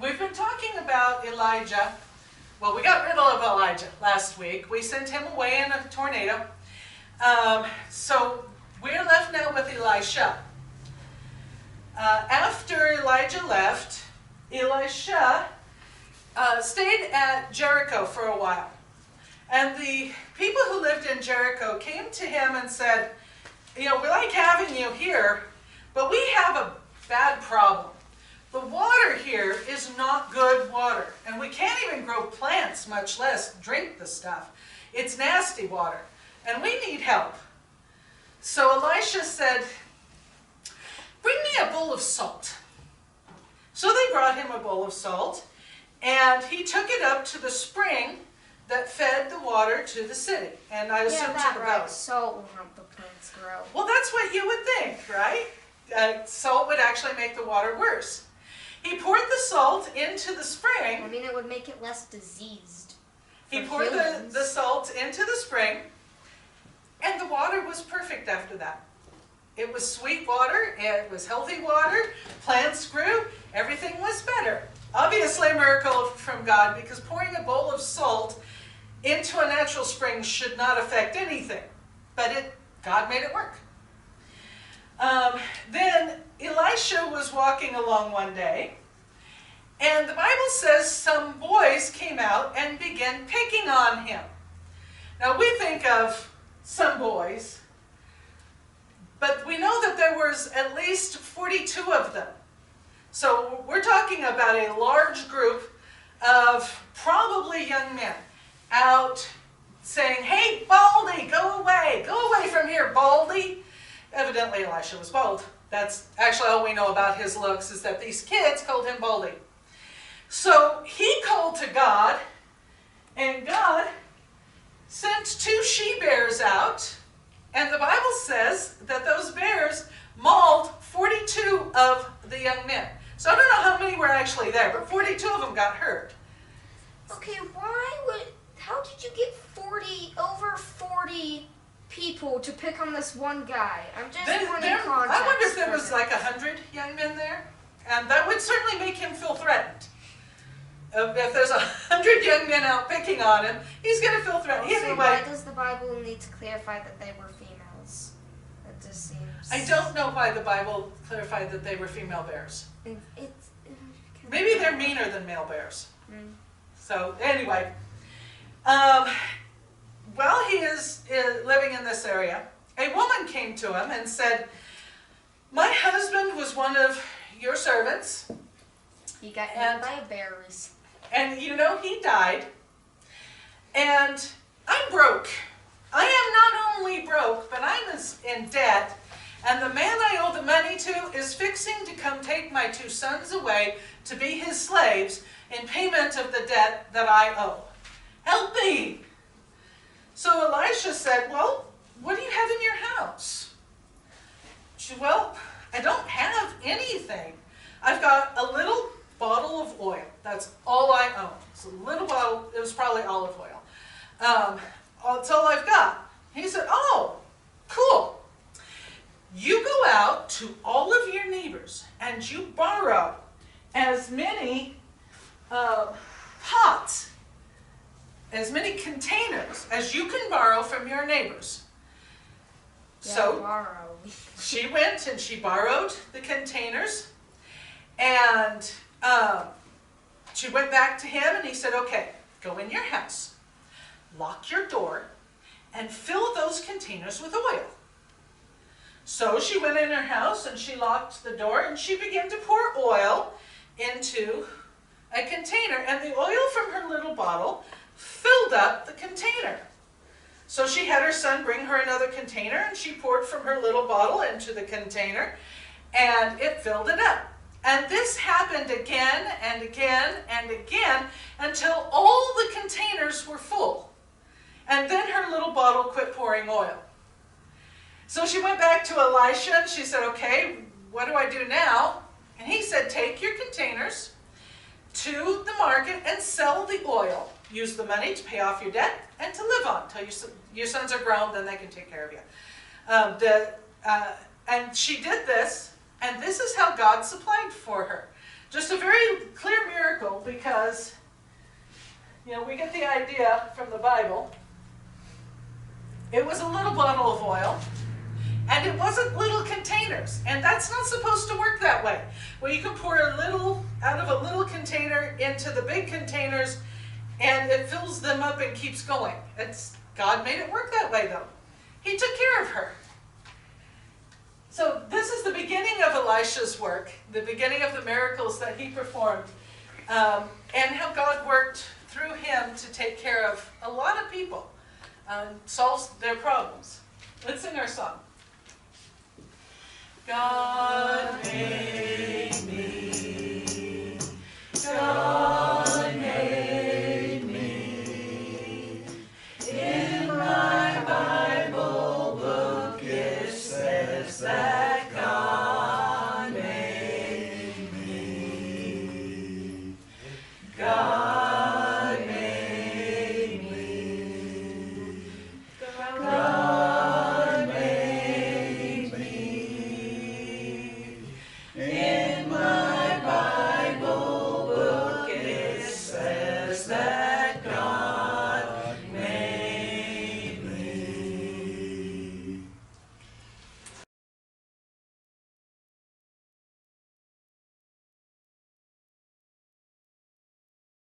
we've been talking about Elijah. Well, we got rid of Elijah last week. We sent him away in a tornado. So we're left now with Elisha. After Elijah left, Elisha stayed at Jericho for a while. And the people who lived in Jericho came to him and said, you know, we like having you here, but we have a bad problem. The water here is not good water, and we can't even grow plants, much less drink the stuff. It's nasty water, and we need help. So Elisha said, bring me a bowl of salt. So they brought him a bowl of salt, and he took it up to the spring that fed the water to the city, and I assume to the valley. Salt will help the plants grow. Well, that's what you would think, right? Salt would actually make the water worse. He poured the salt into the spring. I mean, it would make it less diseased. He poured the salt into the spring, and the water was perfect after that. It was sweet water, it was healthy water, plants grew, everything was better. Obviously a miracle from God, because pouring a bowl of salt into a natural spring should not affect anything, but God made it work. Then Elisha was walking along one day, and the Bible says some boys came out and began picking on him. Now we think of some boys, but we know that there was at least 42 of them. So we're talking about a large group of probably young men out saying, hey, Baldy, go away from here, Baldy. Evidently Elisha was bald. That's actually all we know about his looks, is that these kids called him Baldy. So he called to God, and God sent 2 she-bears out, and the Bible says that those bears mauled 42 of the young men. So I don't know how many were actually there, but 42 of them got hurt. Okay, how did you get over 40 people to pick on this one guy? I'm just wanting context. I wonder if there was like 100 young men there, and that would certainly make him feel threatened. If there's 100 young men out picking on him, he's going to feel threatened. Also, anyway, why does the Bible need to clarify that they were females? That just seems... I don't know why the Bible clarified that they were female bears. Maybe they're meaner than male bears. So anyway, while he is living in this area, a woman came to him and said, my husband was one of your servants. He got eaten by bears. And you know, he died. And I'm broke. I am not only broke, but I'm in debt. And the man I owe the money to is fixing to come take my 2 sons away to be his slaves in payment of the debt that I owe. Help me! So Elisha said, well, what do you have in your house? She said, well, I don't have anything. I've got a little bottle of oil. That's all I own. It's a little bottle. It was probably olive oil. That's all I've got. He said, oh, cool. You go out to all of your neighbors and you borrow as many pots, as many containers as you can borrow from your neighbors. Yeah, so borrow. She went and she borrowed the containers, and she went back to him, and he said, okay, go in your house, lock your door, and fill those containers with oil. So she went in her house and she locked the door and she began to pour oil into a container, and the oil from her little bottle filled up the container. So she had her son bring her another container, and she poured from her little bottle into the container, and it filled it up. And this happened again and again and again until all the containers were full. And then her little bottle quit pouring oil. So she went back to Elisha and she said, okay, what do I do now? And he said, take your containers to the market and sell the oil. Use the money to pay off your debt and to live on until your sons are grown, then they can take care of you. And she did this, and this is how God supplied for her. Just a very clear miracle because, you know, we get the idea from the Bible. It was a little bottle of oil, and it wasn't little containers, and that's not supposed to work that way. Where you can pour a little out of a little container into the big containers, and it fills them up and keeps going. God made it work that way, though. He took care of her. So this is the beginning of Elisha's work, the beginning of the miracles that he performed, and how God worked through him to take care of a lot of people, solves their problems. Let's sing our song. God made